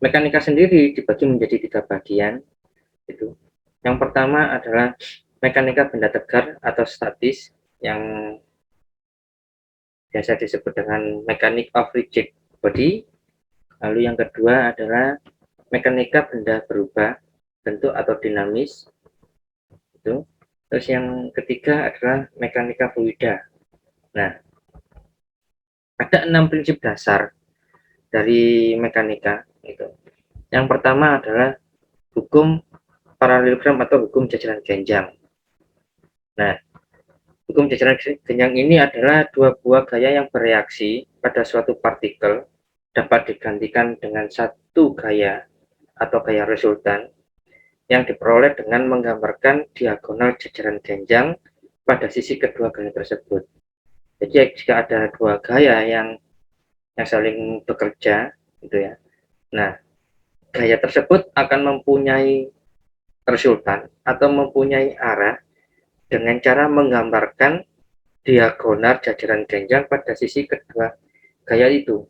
Mekanika sendiri dibagi menjadi 3 bagian itu. Yang pertama adalah mekanika benda tegar atau statis yang biasa disebut dengan mechanics of rigid body. Lalu yang kedua adalah mekanika benda berubah bentuk atau dinamis itu. Terus yang ketiga adalah mekanika fluida. Nah, ada 6 prinsip dasar dari mekanika itu. Yang pertama adalah hukum paralelogram atau hukum jajaran genjang. Nah, hukum jajaran genjang ini adalah dua buah gaya yang bereaksi pada suatu partikel dapat digantikan dengan satu gaya atau gaya resultan yang diperoleh dengan menggambarkan diagonal jajaran genjang pada sisi kedua gaya tersebut. Jadi jika ada dua gaya yang saling bekerja gitu ya. Nah, gaya tersebut akan mempunyai resultan atau mempunyai arah dengan cara menggambarkan diagonal jajaran genjang pada sisi kedua gaya itu.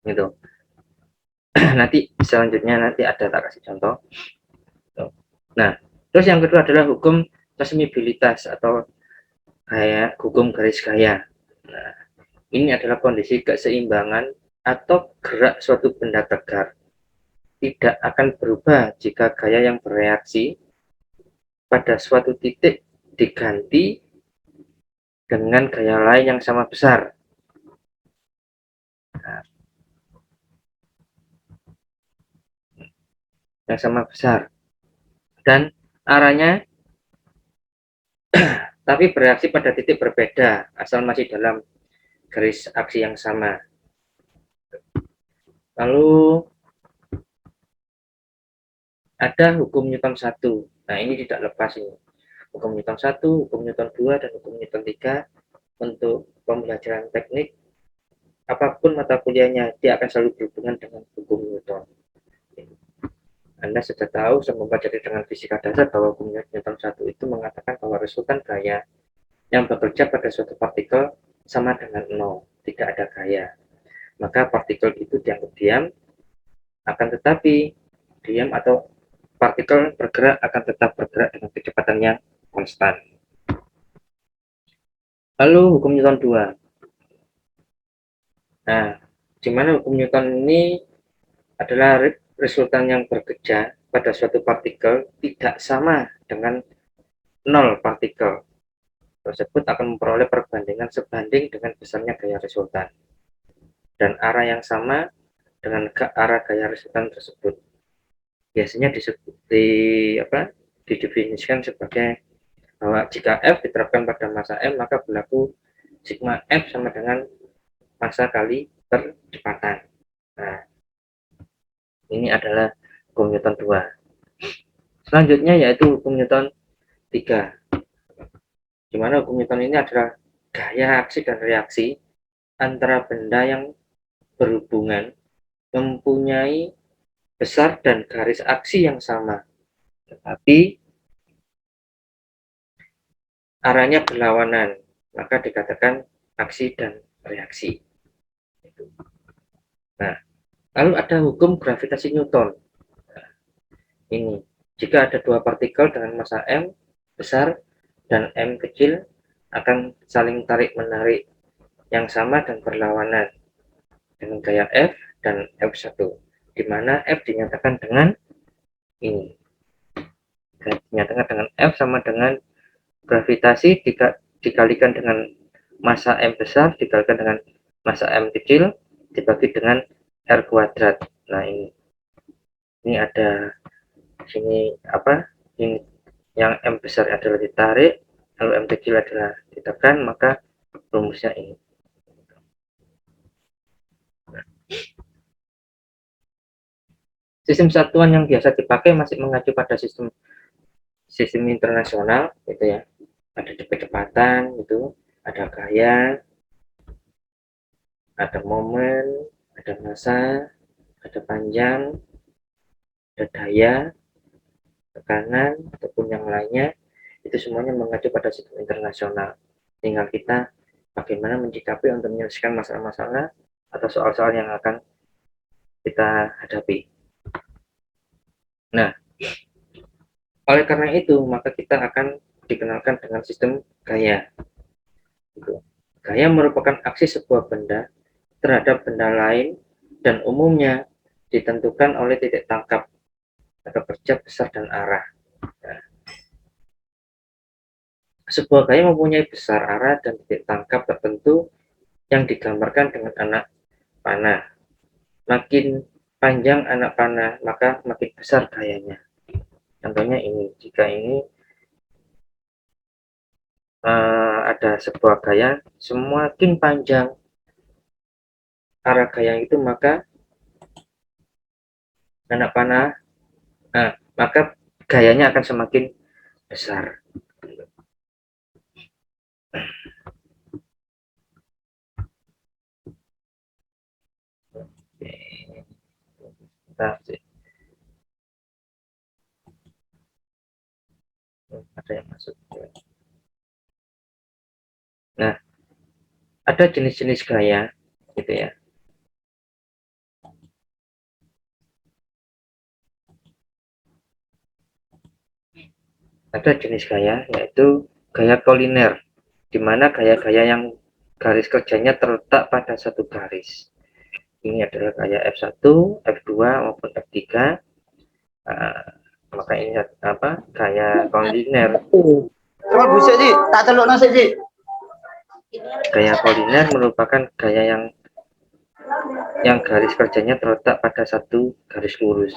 Gitu. Nanti selanjutnya nanti ada tak kasih contoh. Nah, terus yang kedua adalah hukum transmissibilitas atau hukum garis gaya. Nah, ini adalah kondisi keseimbangan atau gerak suatu benda tegar tidak akan berubah jika gaya yang bereaksi pada suatu titik diganti dengan gaya lain yang sama besar. Nah, yang sama besar dan arahnya tapi bereaksi pada titik berbeda asal masih dalam garis aksi yang sama. Lalu ada hukum Newton 1. Nah, ini tidak lepas ini. Hukum Newton 1, hukum Newton 2, dan hukum Newton 3 untuk pembelajaran teknik apapun mata kuliahnya dia akan selalu berhubungan dengan hukum Newton. Anda sudah tahu saya mempelajari dengan fisika dasar bahwa hukum Newton 1 itu mengatakan bahwa resultan gaya yang bekerja pada suatu partikel sama dengan 0, tidak ada gaya. Maka partikel itu dianggap diam, akan tetapi diam atau partikel bergerak akan tetap bergerak dengan kecepatan yang konstan. Lalu hukum Newton 2. Nah, di mana hukum Newton ini adalah resultan yang bekerja pada suatu partikel tidak sama dengan 0 partikel tersebut akan memperoleh perbandingan sebanding dengan besarnya gaya resultan dan arah yang sama dengan arah gaya resultan tersebut. Biasanya didefinisikan sebagai bahwa jika F diterapkan pada massa M maka berlaku sigma F sama dengan massa kali percepatan. Nah, ini adalah hukum Newton 2. Selanjutnya yaitu hukum Newton 3. Di mana hukum Newton ini adalah gaya aksi dan reaksi antara benda yang berhubungan mempunyai besar dan garis aksi yang sama, tetapi arahnya berlawanan, maka dikatakan aksi dan reaksi. Nah, lalu ada hukum gravitasi Newton. Nah, ini, jika ada dua partikel dengan massa M besar dan M kecil akan saling tarik-menarik yang sama dan berlawanan dengan gaya F dan F1, di mana F dinyatakan dengan ini. Dinyatakan dengan F sama dengan gravitasi dikalikan dengan massa M besar dikalikan dengan massa M kecil dibagi dengan R kuadrat. Nah, ini ada sini apa? Ini yang M besar adalah ditarik, lalu M kecil adalah ditekan, maka rumusnya ini. Sistem satuan yang biasa dipakai masih mengacu pada sistem internasional, gitu ya. Ada kecepatan, itu, ada gaya, ada momen, ada massa, ada panjang, ada daya, tekanan, ataupun yang lainnya. Itu semuanya mengacu pada sistem internasional. Tinggal kita bagaimana menyikapi untuk menyelesaikan masalah-masalah atau soal-soal yang akan kita hadapi. Nah, oleh karena itu maka kita akan dikenalkan dengan sistem gaya. Gaya merupakan aksi sebuah benda terhadap benda lain dan umumnya ditentukan oleh titik tangkap atau kerja besar dan arah. Nah, sebuah gaya mempunyai besar, arah, dan titik tangkap tertentu yang digambarkan dengan anak panah. Makin panjang anak panah, maka makin besar gayanya. Contohnya ini, jika ini ada sebuah gaya, semakin panjang arah gaya itu, maka anak panah, maka gayanya akan semakin besar. Ada yang masuk. Nah, ada jenis-jenis gaya, gitu ya. Ada jenis gaya, yaitu gaya koliner, di mana gaya-gaya yang garis kerjanya terletak pada satu garis. Ini adalah gaya F1, F2 maupun F3. Maka ini apa? Gaya koliner. Coba busuk sih, tak celuk nasi sih. Gaya koliner merupakan gaya yang garis kerjanya terletak pada satu garis lurus.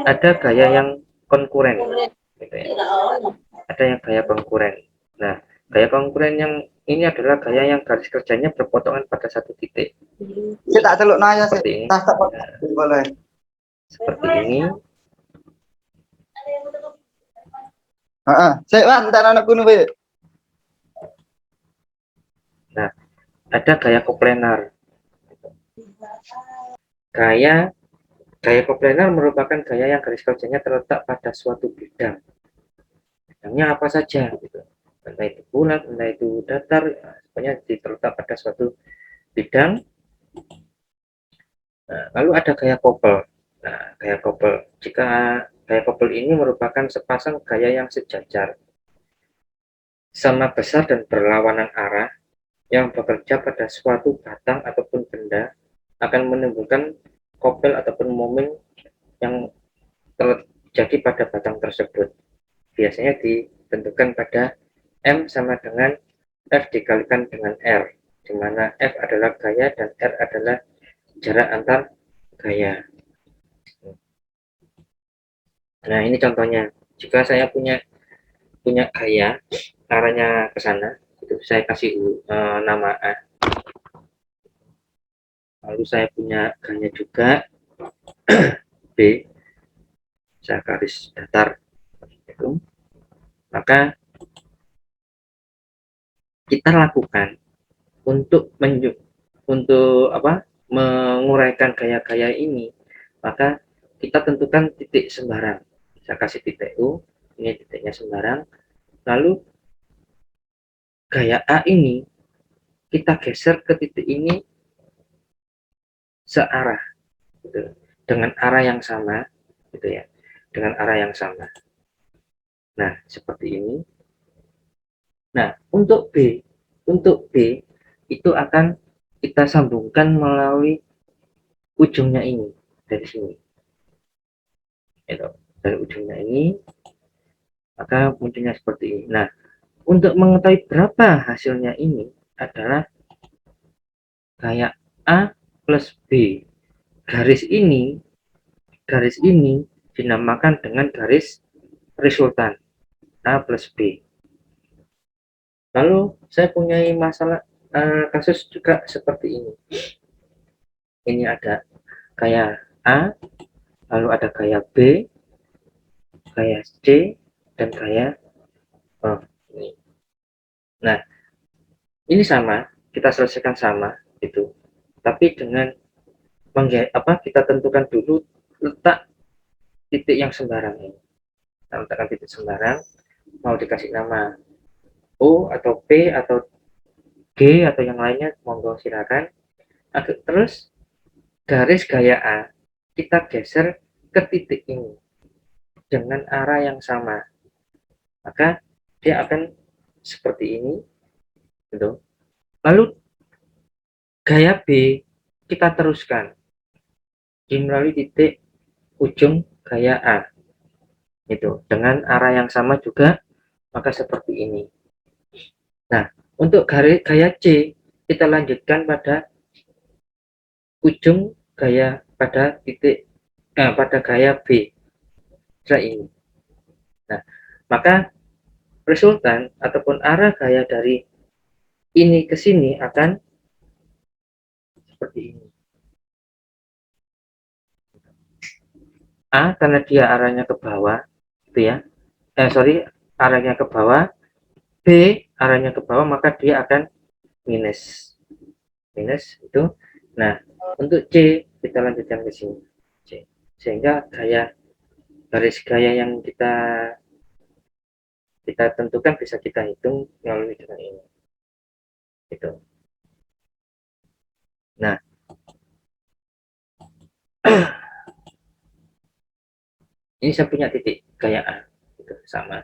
Ada gaya yang konkuren, gitu ya. Ada yang gaya konkuren. Nah, gaya konkuren yang ini adalah gaya yang garis kerjanya berpotongan pada satu titik. Saya tak celuk nanya sih. Seperti ini. Boleh. Seperti ini. Saya entar anak kuno be. Nah, ada gaya koplenar. Gaya koplenar merupakan gaya yang garis kerjanya terletak pada suatu bidang. Bidangnya apa saja, gitu. Entah itu bulat, entah itu datar, pokoknya terletak pada suatu bidang. Nah, lalu ada gaya couple. Nah, gaya couple. Jika gaya couple ini merupakan sepasang gaya yang sejajar, sama besar dan berlawanan arah, yang bekerja pada suatu batang ataupun benda, akan menimbulkan couple ataupun momen yang terjadi pada batang tersebut. Biasanya ditentukan pada M sama dengan F dikalikan dengan R, di mana F adalah gaya dan R adalah jarak antar gaya. Nah, ini contohnya. Jika saya punya gaya, arahnya ke sana, itu saya kasih nama A. Lalu saya punya gaya juga B, saya garis datar itu. Maka kita lakukan untuk menguraikan gaya-gaya ini, maka kita tentukan titik sembarang. Saya kasih titik U, ini titiknya sembarang. Lalu gaya A ini kita geser ke titik ini searah, gitu, dengan arah yang sama, gitu ya, dengan arah yang sama. Nah, seperti ini. Nah, untuk B itu akan kita sambungkan melalui ujungnya ini, dari sini, gitu. Dari ujungnya ini, maka munculnya seperti ini. Nah, untuk mengetahui berapa hasilnya ini adalah gaya A plus B. Garis ini dinamakan dengan garis resultan A plus B. Lalu saya punya masalah kasus juga seperti ini. Ini ada gaya A, lalu ada gaya B, gaya C, dan gaya ini. Nah, ini sama, kita selesaikan sama itu. Tapi dengan kita tentukan dulu letak titik yang sembarang ini. Kita letakkan titik sembarang, mau dikasih nama O atau P atau G atau yang lainnya, monggo silakan. Terus garis gaya A kita geser ke titik ini dengan arah yang sama, maka dia akan seperti ini gitu. Lalu gaya B kita teruskan melalui titik ujung gaya A itu dengan arah yang sama juga, maka seperti ini. Nah, untuk gaya C kita lanjutkan pada ujung gaya pada titik pada gaya B ini. Nah, maka resultan ataupun arah gaya dari ini ke sini akan seperti ini. A karena dia arahnya ke bawah, itu ya. Arahnya ke bawah. B arahnya ke bawah, maka dia akan minus itu. Nah, untuk C kita lanjutkan ke sini. C. Sehingga garis gaya yang kita tentukan bisa kita hitung melalui dengan ini. Gitu. Nah, ini saya punya titik gaya A, itu sama,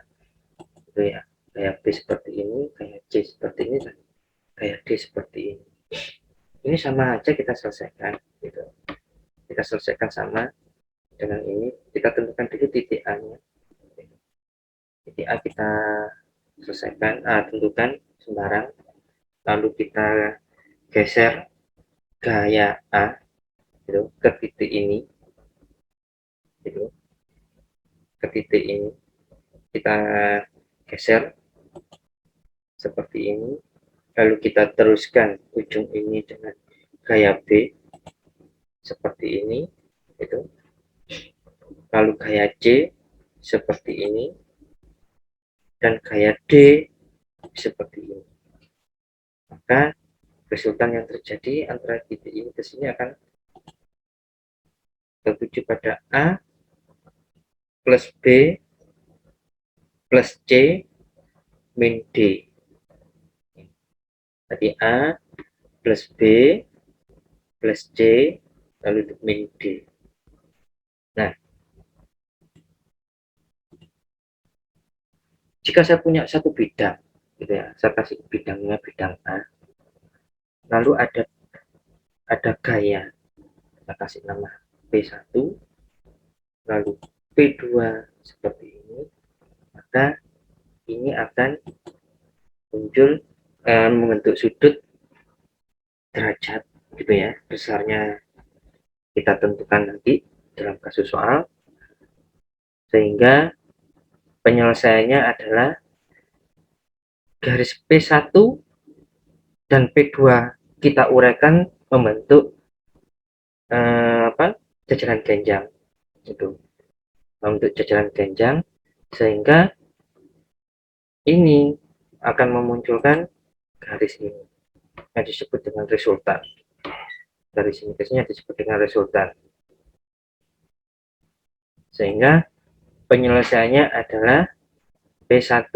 itu ya. Gaya B seperti ini, gaya C seperti ini, dan gaya D seperti ini. Ini sama aja kita selesaikan, gitu. Kita selesaikan sama dengan ini. Kita tentukan dulu titik A-nya. Titik A kita selesaikan, tentukan sembarang. Lalu kita geser gaya A, gitu, ke titik ini, gitu. Ke titik ini kita geser seperti ini, lalu kita teruskan ujung ini dengan gaya B seperti ini, itu. Lalu gaya C seperti ini, dan gaya D seperti ini. Maka resultan yang terjadi antara titik ini ke sini akan tertuju pada A plus B plus C min D. Tadi A plus B plus C lalu min D. Nah, jika saya punya satu bidang, gitu ya, saya kasih bidangnya bidang A, lalu ada gaya, kita kasih nama P1, lalu P2 seperti ini, maka ini akan muncul membentuk sudut derajat, gitu ya. Besarnya kita tentukan nanti dalam kasus soal, sehingga penyelesaiannya adalah garis P1 dan P2 kita uraikan membentuk jajaran genjang, itu membentuk jajaran genjang, sehingga ini akan memunculkan garis ini yang disebut dengan resultan. Garis ini biasanya disebut dengan resultan, sehingga penyelesaiannya adalah P1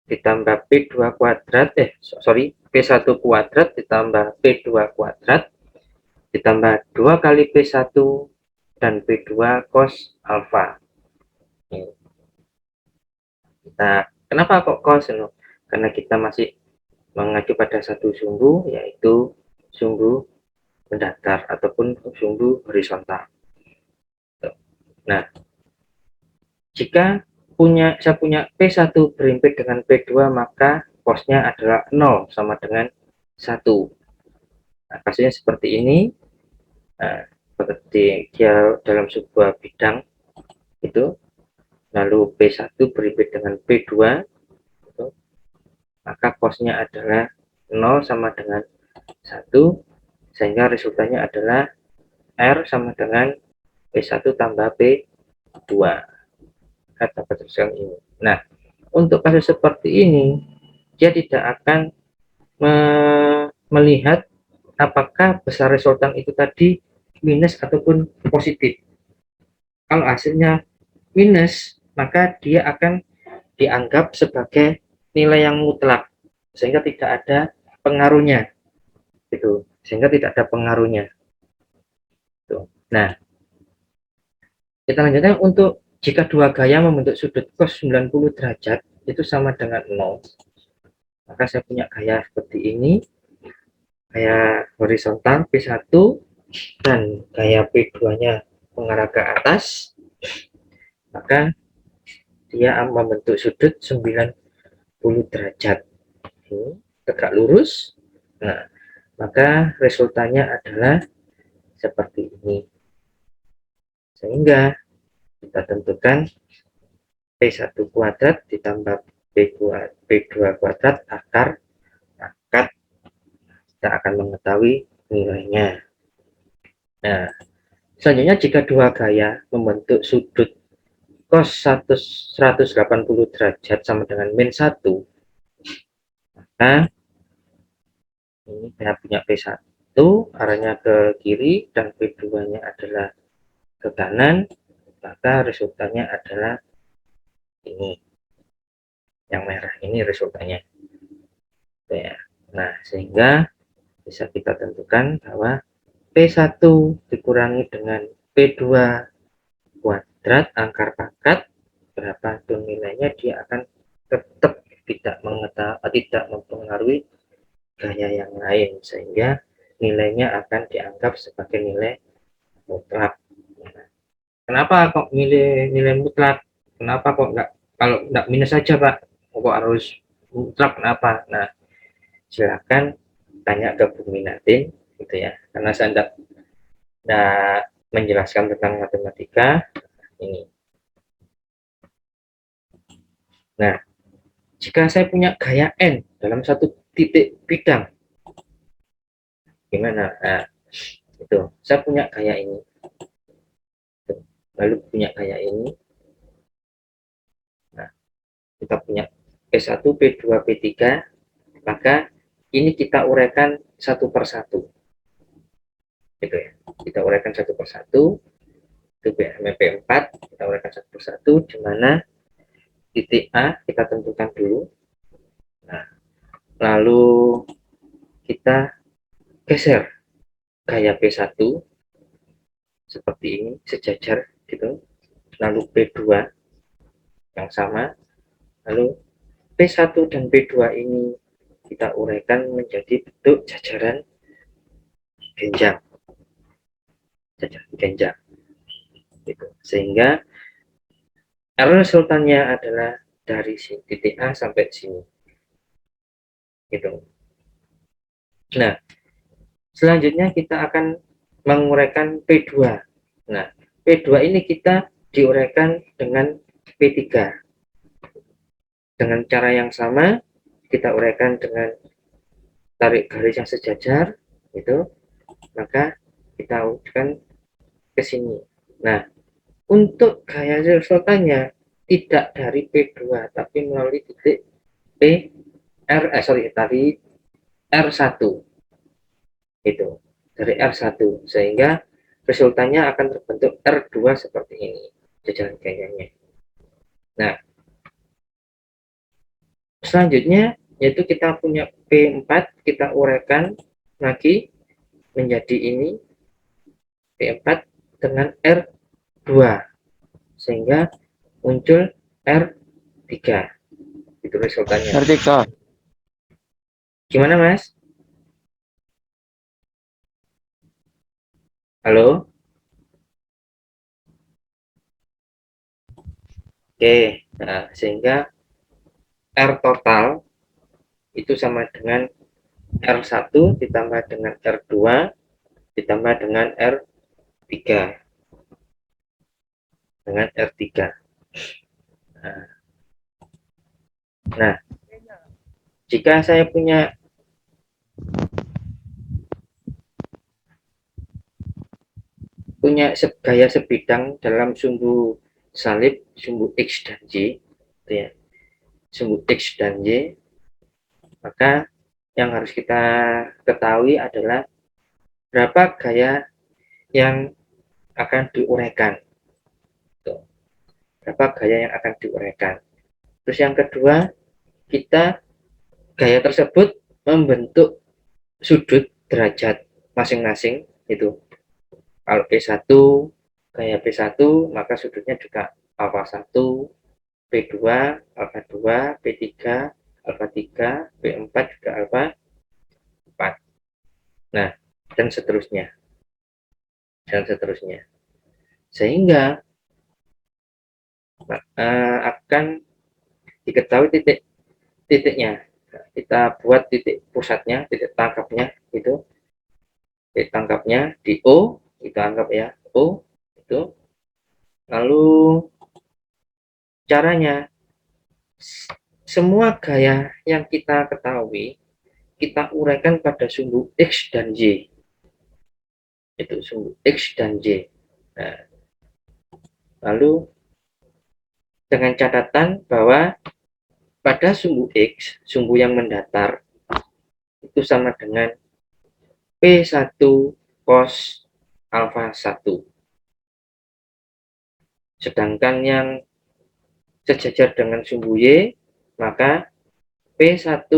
ditambah P2 kuadrat P1 kuadrat ditambah P2 kuadrat ditambah 2 kali P1 dan P2 cos alfa. Nah, kenapa kok cos? Karena kita masih mengacu pada satu sumbu, yaitu sumbu mendatar ataupun sumbu horizontal. Nah, jika saya punya P1 berimpit dengan P2, maka cosnya adalah 0 sama dengan 1. Nah, kasusnya seperti ini. Nah, seperti dia dalam sebuah bidang itu, lalu P1 berimpit dengan P2 itu, maka cosnya adalah 0 sama dengan 1, sehingga resultannya adalah R sama dengan P1 tambah P2. Dapat teruskan ini. Nah, untuk kasus seperti ini, dia tidak akan melihat apakah besar resultan itu tadi minus ataupun positif. Kalau hasilnya minus, maka dia akan dianggap sebagai nilai yang mutlak, sehingga tidak ada pengaruhnya, gitu. sehingga tidak ada pengaruhnya. Tuh. Nah, kita lanjutkan untuk jika dua gaya membentuk sudut cos 90 derajat itu sama dengan 0, maka saya punya gaya seperti ini, gaya horizontal P1 dan gaya P2-nya mengarah ke atas, maka dia membentuk sudut 90 derajat. Ini tegak lurus. Nah, maka resultannya adalah seperti ini. Sehingga kita tentukan P1 kuadrat ditambah P2 kuadrat akar akad. Kita akan mengetahui nilainya. Nah, selanjutnya jika dua gaya membentuk sudut cos 180 derajat sama dengan min 1, maka ini saya punya P1 arahnya ke kiri dan P2 nya adalah ke kanan, maka resultannya adalah ini, yang merah ini resultannya ya. Nah, sehingga bisa kita tentukan bahwa P1 dikurangi dengan P2 kuadrat angkar pangkat berapa itu nilainya, dia akan tetap tidak mempengaruhi gaya yang lain, sehingga nilainya akan dianggap sebagai nilai mutlak. Kenapa kok milih nilai mutlak? Kenapa kok enggak, kalau enggak minus saja Pak, kok harus mutlak, kenapa? Nah, silakan tanya ke Bu Minatin gitu ya, karena saya enggak menjelaskan tentang matematika ini. Nah, jika saya punya gaya N dalam satu titik bidang, gimana? Nah, itu saya punya gaya ini, lalu punya gaya ini. Nah, kita punya P1, P2, P3, maka ini kita uraikan satu persatu. Gitu ya. Kita uraikan satu persatu. Itu P4, kita uraikan satu persatu, di mana titik A kita tentukan dulu. Nah, lalu kita geser gaya P1 seperti ini, sejajar gitu. Lalu P2 yang sama. Lalu P1 dan P2 ini kita uraikan menjadi bentuk jajaran genjang. Jajaran genjang. Gitu. Sehingga resultannya adalah dari sini, titik A sampai sini. Gitu. Nah, selanjutnya kita akan menguraikan P2. Nah, P2 ini kita diuraikan dengan P3. Dengan cara yang sama, kita uraikan dengan tarik garis yang sejajar, itu, maka kita uraikan ke sini. Nah, untuk gaya resultannya tidak dari P2, tapi melalui titik dari R1. Itu, dari R1, sehingga resultannya akan terbentuk R2 seperti ini, jajaran gayanya. Nah, selanjutnya yaitu kita punya P4, kita uraikan lagi menjadi ini P4 dengan R2, sehingga muncul R3. Itu resultannya. R3. Gimana Mas? Halo? Oke, nah, sehingga R total itu sama dengan R1 ditambah dengan R2 ditambah dengan R3. Dengan R3. Nah, jika saya punya gaya sebidang dalam sumbu salib, sumbu X dan Y, gitu ya, sumbu X dan Y, maka yang harus kita ketahui adalah berapa gaya yang akan diuraikan. Tuh. Berapa gaya yang akan diuraikan. Terus yang kedua, kita gaya tersebut membentuk sudut derajat. masing-masing itu. Kalau P1 gaya P1 maka sudutnya juga alfa 1, P2 alfa 2, P3 alfa 3, P4 juga alfa 4. Nah, dan seterusnya. Sehingga akan diketahui titiknya. Kita buat titik pusatnya, titik tangkapnya itu. Titik tangkapnya di O, kita anggap ya O itu. Lalu caranya, semua gaya yang kita ketahui kita uraikan pada sumbu X dan Y. Itu sumbu X dan Y. Nah, lalu dengan catatan bahwa pada sumbu X, sumbu yang mendatar, itu sama dengan P1 cos alfa 1. Sedangkan yang sejajar dengan sumbu Y, maka P1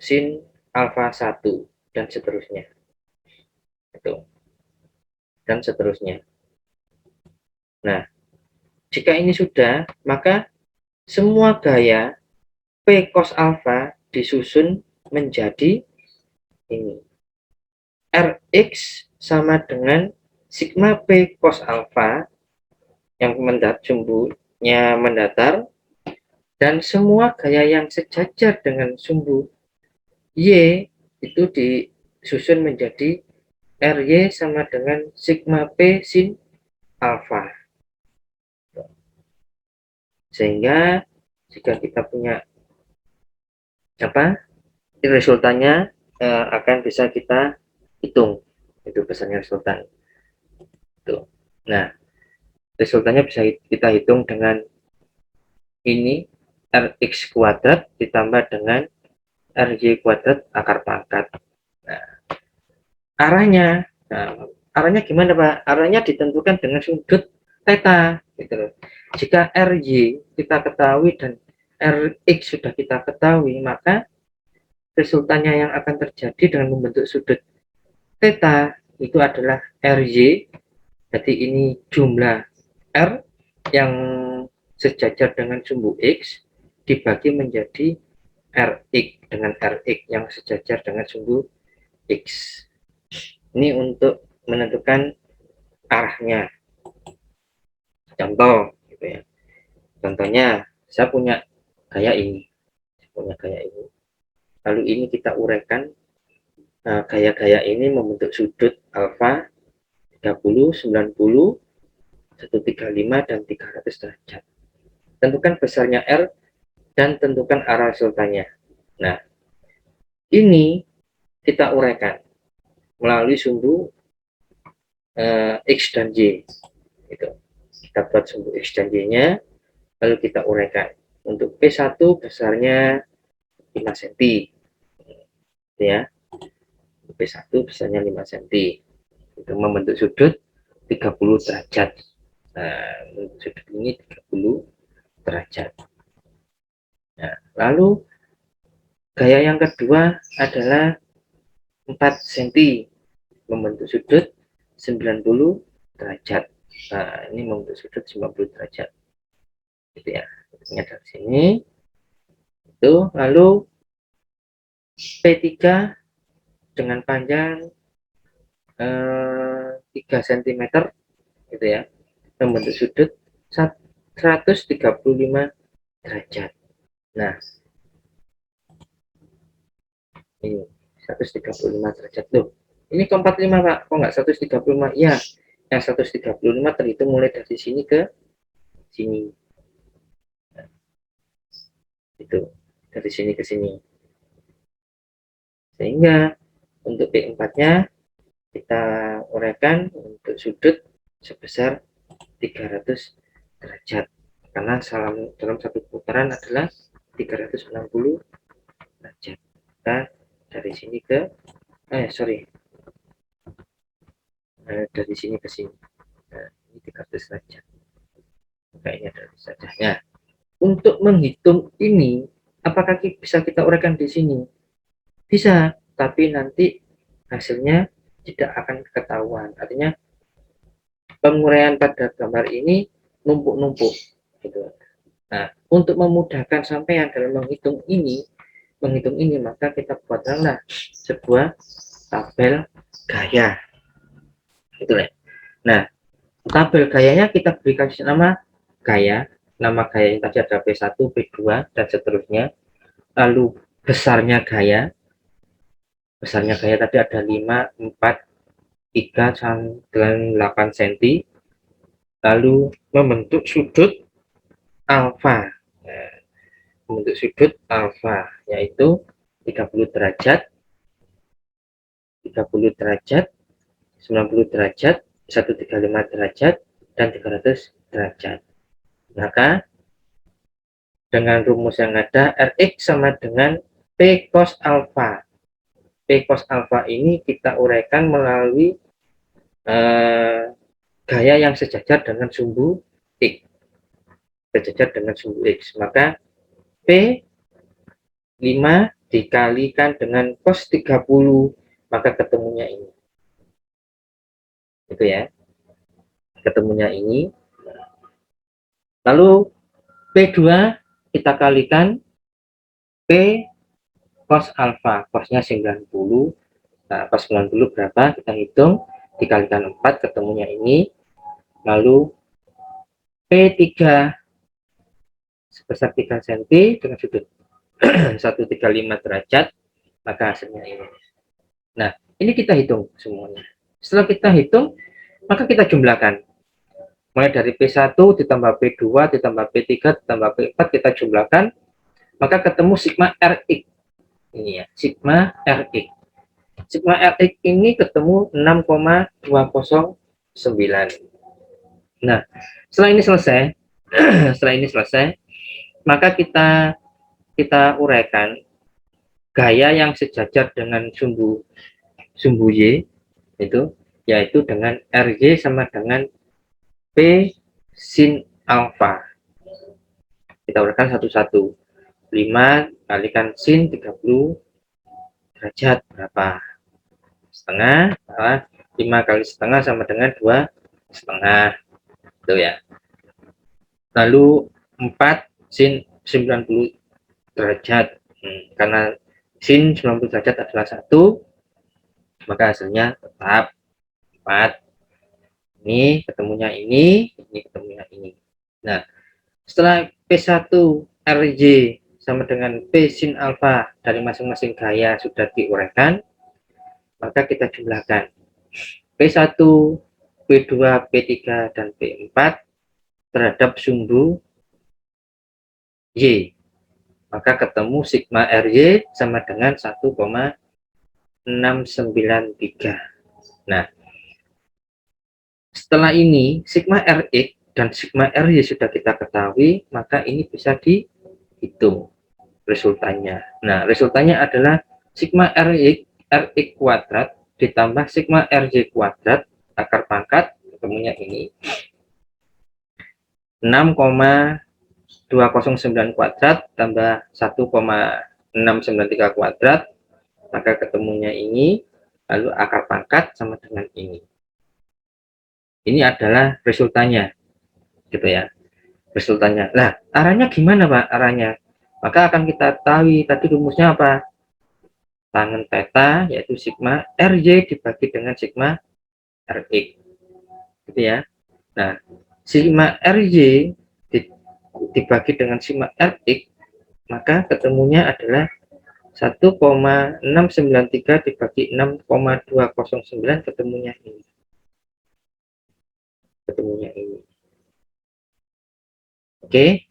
sin alfa 1, dan seterusnya. Itu. Dan seterusnya. Nah, jika ini sudah, maka semua gaya P cos alfa disusun menjadi ini. Rx sama dengan sigma P cos alfa yang sumbunya mendatar, dan semua gaya yang sejajar dengan sumbu Y itu disusun menjadi Ry sama dengan sigma P sin alfa. Sehingga jika kita punya resultannya akan bisa kita hitung. Itu pesannya resultan. Tuh. Nah, resultannya bisa kita hitung dengan ini Rx kuadrat ditambah dengan Ry kuadrat akar pangkat. Nah, arahnya gimana Pak? Arahnya ditentukan dengan sudut theta gitu loh. Jika Ry kita ketahui dan Rx sudah kita ketahui, maka resultannya yang akan terjadi dengan membentuk sudut theta itu adalah Ry. Jadi ini jumlah R yang sejajar dengan sumbu X dibagi menjadi Rx dengan Rx yang sejajar dengan sumbu X. Ini untuk menentukan arahnya. Contoh gitu ya. Contohnya saya punya gaya ini. Lalu ini kita uraikan, gaya-gaya ini membentuk sudut alfa 30, 90, 135 dan 300 derajat. Tentukan besarnya R dan tentukan arah resultannya. Nah, ini kita uraikan melalui sumbu X dan Y. Itu. Kita buat sumbu X dan Y-nya, lalu kita uraikan. Untuk P1 besarnya 5 cm. Ya. P1 besarnya 5 cm. Itu membentuk sudut 30 derajat. Nah, sudut ini 30 derajat. Nah, lalu gaya yang kedua adalah 4 cm membentuk sudut 90 derajat. Nah, ini membentuk sudut 90 derajat. Gitu ya. Ini dari sini. Itu lalu P3 dengan panjang 3 cm gitu ya. Membentuk sudut 135 derajat. Nah, ini 135 derajat loh. Ini ke 45 Pak, kok nggak 135? Iya, yang 135 terhitung mulai dari sini ke sini. Nah, itu dari sini ke sini. Sehingga untuk P4-nya kita uraikan untuk sudut sebesar 300 derajat. Karena dalam satu putaran adalah 360 derajat. Kita dari sini ke dari sini ke sini. Nah, ini 300 derajat. Maka ini adalah sajahnya. Untuk menghitung ini, apakah bisa kita uraikan di sini? Bisa, tapi nanti hasilnya tidak akan ketahuan. Artinya penguraian pada gambar ini numpuk-numpuk gitu. Nah, untuk memudahkan sampean dalam menghitung ini, maka kita buatlah sebuah tabel gaya. Gitu ya. Nah, tabel gayanya kita berikan nama gaya. Nama gaya yang tadi ada P1, P2 dan seterusnya. Lalu besarnya gaya tadi ada 5, 4, 3 dan 8 cm. Lalu membentuk sudut alfa. Nah, membentuk sudut alfa yaitu 30 derajat, 30 derajat, 90 derajat, 135 derajat, dan 300 derajat. Maka dengan rumus yang ada, Rx sama dengan P cos alfa. P cos alfa ini kita uraikan melalui gaya yang sejajar dengan sumbu X. Sejajar dengan sumbu X. Maka P 5 dikalikan dengan cos 30, maka ketemunya ini. Itu ya. Ketemunya ini. Lalu P2 kita kalikan P cos alfa. Cosnya 90. Nah, cos 90 berapa? Kita hitung. Dikalikan 4, ketemunya ini. Lalu P3 sebesar 3 cm dengan sudut 135 derajat, maka hasilnya ini. Nah, ini kita hitung semuanya. Setelah kita hitung, maka kita jumlahkan. Mulai dari P1 ditambah P2 ditambah P3 ditambah P4 kita jumlahkan, maka ketemu sigma Rx. Ini ya, sigma Rx. Sigma Rx ini ketemu 6,209. Nah, setelah ini selesai, maka kita uraikan gaya yang sejajar dengan sumbu Y itu, yaitu dengan Rj sama dengan P sin alfa. Kita uraikan satu-satu. 5 kalikan sin 30 derajat berapa? Setengah. 5 kali setengah sama dengan 2,5. Itu ya. Lalu 4 sin 90 derajat. Karena sin 90 derajat adalah 1, maka hasilnya tetap 4. Ini ketemunya ini ketemunya ini. Nah, setelah P1 Rj sama dengan P sin alfa dari masing-masing gaya sudah diuraikan, maka kita jumlahkan P1, P2, P3, dan P4 terhadap sumbu Y. Maka ketemu sigma Rj sama dengan 1,693. Nah, setelah ini sigma Rx dan sigma Rj sudah kita ketahui, maka ini bisa dihitung resultannya. Nah, resultannya adalah sigma Rx kuadrat ditambah sigma Rj kuadrat akar pangkat, ketemunya ini 6,209 kuadrat tambah 1,693 kuadrat, maka ketemunya ini, lalu akar pangkat sama dengan ini. Ini adalah resultannya, gitu ya, resultannya. Nah, arahnya gimana Pak? Arahnya, maka akan kita tahu tadi rumusnya apa? Tangen theta yaitu sigma Rj dibagi dengan sigma Rx, gitu ya. Nah, sigma Rj dibagi dengan sigma Rx, maka ketemunya adalah 1,693 dibagi 6,209, ketemunya ini. Oke.